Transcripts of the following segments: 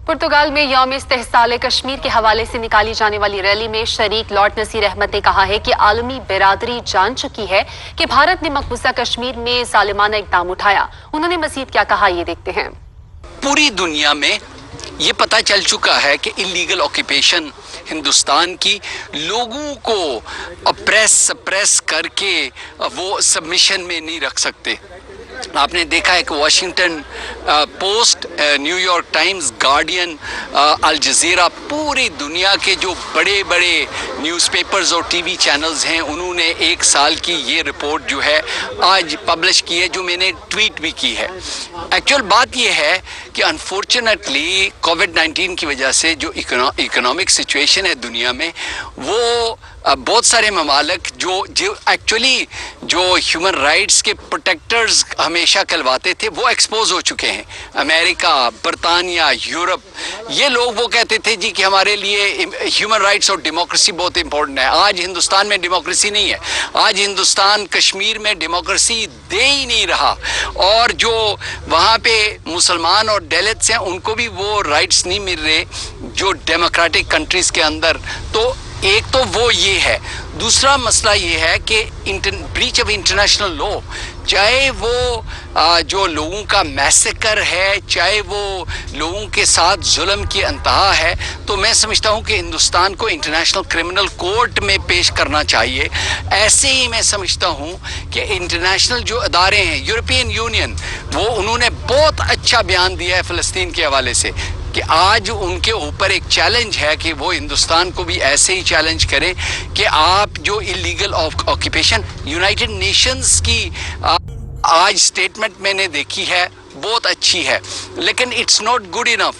पुर्तगाल में यौम इस्तेहसाल कश्मीर के हवाले से निकाली जाने वाली रैली में शरीक लॉर्ड नसीर अहमद ने कहा है कि आलमी बिरादरी जान चुकी है कि भारत ने मकबूजा कश्मीर में जालिमाना इक़दाम उठाया। उन्होंने मजीद क्या कहा, ये देखते हैं। पूरी दुनिया में ये पता चल चुका है कि इलीगल ऑक्यूपेशन हिंदुस्तान की लोगों को सप्रेस करके वो सबमिशन में नहीं रख सकते। आपने देखा है कि Washington Post, New York Times, Guardian, Al Jazeera, पूरी दुनिया के जो बड़े बड़े न्यूज़पेपर्स और टीवी चैनल्स हैं उन्होंने एक साल की ये रिपोर्ट जो है आज पब्लिश की है, जो मैंने ट्वीट भी की है। एक्चुअल बात ये है कि अनफॉर्चुनेटली कोविड-19 की वजह से जो इकोनॉमिक सिचुएशन है दुनिया में, वो बहुत सारे ममालिक जो एक्चुअली जो ह्यूमन राइट्स के प्रोटेक्टर्स हमेशा कहलवाते थे वो एक्सपोज हो चुके हैं। अमेरिका, बरतानिया, यूरोप, ये लोग वो कहते थे जी कि हमारे लिए ह्यूमन राइट्स और डेमोक्रेसी बहुत इंपॉर्टेंट है। आज हिंदुस्तान में डेमोक्रेसी नहीं है। आज हिंदुस्तान कश्मीर में डेमोक्रेसी दे ही नहीं रहा, और जो वहाँ पे मुसलमान और दलित्स हैं उनको भी वो राइट्स नहीं मिल रहे जो डेमोक्रेटिक कंट्रीज़ के अंदर। तो एक तो वो ये है। दूसरा मसला ये है कि ब्रीच ऑफ इंटरनेशनल लॉ, चाहे वो जो लोगों का मैसेकर है, चाहे वो लोगों के साथ जुल्म की अंतहा है, तो मैं समझता हूँ कि हिंदुस्तान को इंटरनेशनल क्रिमिनल कोर्ट में पेश करना चाहिए। ऐसे ही मैं समझता हूँ कि इंटरनेशनल जो अदारे हैं, यूरोपियन यूनियन, वो उन्होंने बहुत अच्छा बयान दिया है फ़लस्तीन के हवाले से कि आज उनके ऊपर एक चैलेंज है कि वो हिंदुस्तान को भी ऐसे ही चैलेंज करें कि आप जो इलीगल ऑक्यूपेशन, यूनाइटेड नेशंस की आज स्टेटमेंट मैंने देखी है, बहुत अच्छी है, लेकिन इट्स नॉट गुड इनफ।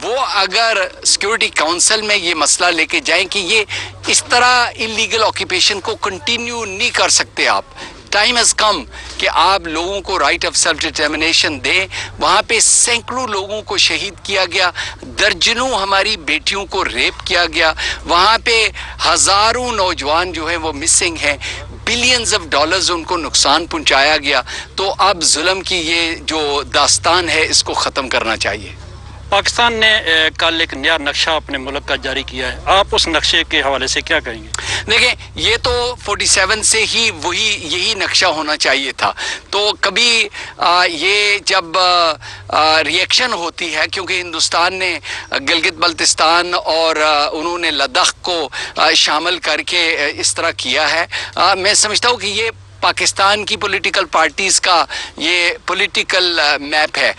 वो अगर सिक्योरिटी काउंसिल में ये मसला लेके जाएं कि ये इस तरह इलीगल ऑक्यूपेशन को कंटिन्यू नहीं कर सकते आप। टाइम हैज़ कम कि आप लोगों को राइट ऑफ सेल्फ डिटर्मिनेशन दें। वहाँ पे सैकड़ों लोगों को शहीद किया गया, दर्जनों हमारी बेटियों को रेप किया गया, वहाँ पे हज़ारों नौजवान जो हैं वो मिसिंग हैं, बिलियंस ऑफ डॉलर्स उनको नुकसान पहुँचाया गया। तो अब जुल्म की ये जो दास्तान है इसको ख़त्म करना चाहिए। पाकिस्तान ने कल एक नया नक्शा अपने मुल्क का जारी किया है, आप उस नक्शे के हवाले से क्या कहेंगे? देखें, ये तो 47 से ही यही नक्शा होना चाहिए था। तो कभी ये जब रिएक्शन होती है, क्योंकि हिंदुस्तान ने गिलगित बल्तिस्तान और उन्होंने लद्दाख को शामिल करके इस तरह किया है, मैं समझता हूँ कि ये पाकिस्तान की पॉलिटिकल पार्टीज़ का ये पॉलिटिकल मैप है।